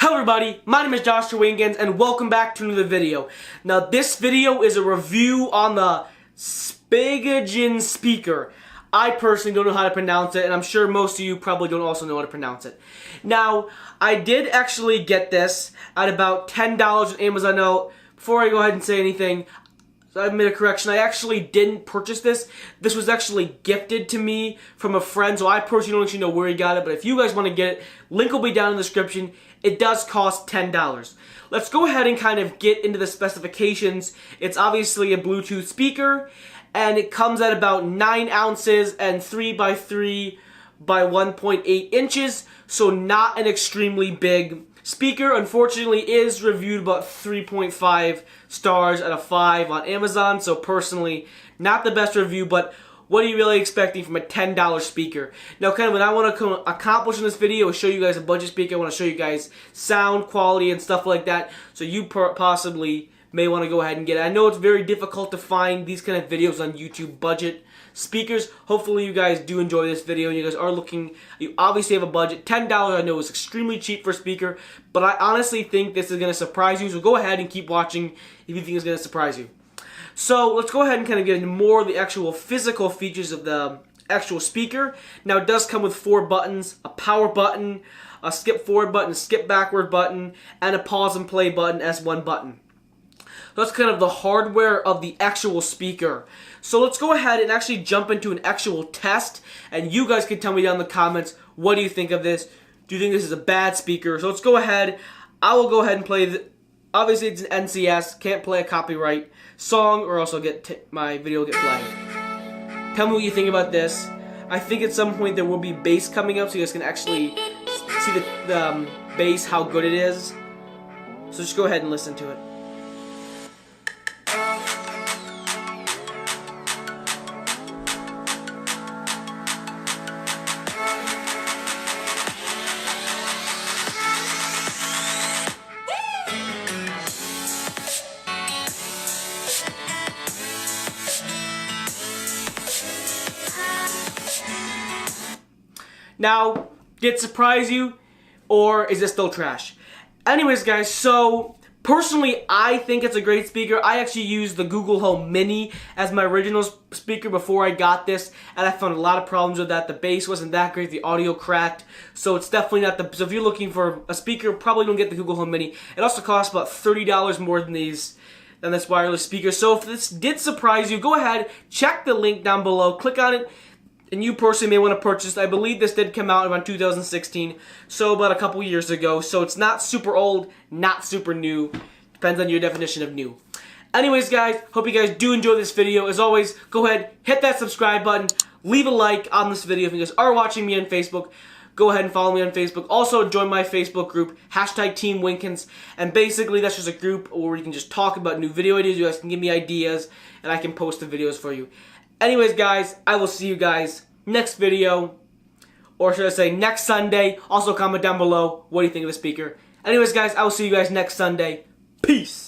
Hello everybody, my name is Joshua Winkens and welcome back to another video. Now this video is a review on the Spigen speaker. I personally don't know how to pronounce it and I'm sure most of you probably don't also know how to pronounce it. Now, I did actually get this at about $10 on Amazon. Now, before I go ahead and say anything, I made a correction. I actually didn't purchase this. This was actually gifted to me from a friend, so I personally don't actually know where he got it, but if you guys want to get it, link will be down in the description. It does cost $10. Let's go ahead and kind of get into the specifications. It's obviously a Bluetooth speaker, and it comes at about 9 ounces and 3 by 3 by 1.8 inches, so not an extremely big speaker. Unfortunately is reviewed about 3.5 stars out of 5 on Amazon, so personally not the best review, but what are you really expecting from a $10 speaker? Now kind of what I want to accomplish in this video is show you guys a budget speaker. I want to show you guys sound quality and stuff like that, so you possibly may want to go ahead and get it. I know it's very difficult to find these kind of videos on YouTube, budget speakers. Hopefully you guys do enjoy this video and you guys are looking, you obviously have a budget. $10 I know is extremely cheap for a speaker, but I honestly think this is going to surprise you, so go ahead and keep watching if you think it's going to surprise you. So let's go ahead and kind of get into more of the actual physical features of the actual speaker. Now it does come with 4 buttons, a power button, a skip forward button, a skip backward button, and a pause and play button as one button. That's kind of the hardware of the actual speaker. So let's go ahead and actually jump into an actual test, and you guys can tell me down in the comments, what do you think of this? Do you think this is a bad speaker? So let's go ahead. I will go ahead and play obviously it's an NCS, can't play a copyright song or else I'll get my video will get flagged. Tell me what you think about this. I think at some point there will be bass coming up so you guys can actually see the bass, how good it is. So just go ahead and listen to it. Now, did it surprise you, or is it still trash? Anyways, guys, so personally, I think it's a great speaker. I actually used the Google Home Mini as my original speaker before I got this, and I found a lot of problems with that. The bass wasn't that great, the audio cracked, so it's definitely not the. So if you're looking for a speaker, probably don't get the Google Home Mini. It also costs about $30 more than this wireless speaker. So if this did surprise you, go ahead, check the link down below, click on it. And you personally may want to purchase. I believe this did come out around 2016, so about a couple years ago. So it's not super old, not super new. Depends on your definition of new. Anyways, guys, hope you guys do enjoy this video. As always, go ahead, hit that subscribe button, leave a like on this video. If you guys are watching me on Facebook, go ahead and follow me on Facebook. Also, join my Facebook group, #Team Winkens. And basically, that's just a group where we can just talk about new video ideas. You guys can give me ideas, and I can post the videos for you. Anyways, guys, I will see you guys next video, or should I say next Sunday. Also comment down below, what do you think of the speaker? Anyways, guys, I will see you guys next Sunday. Peace!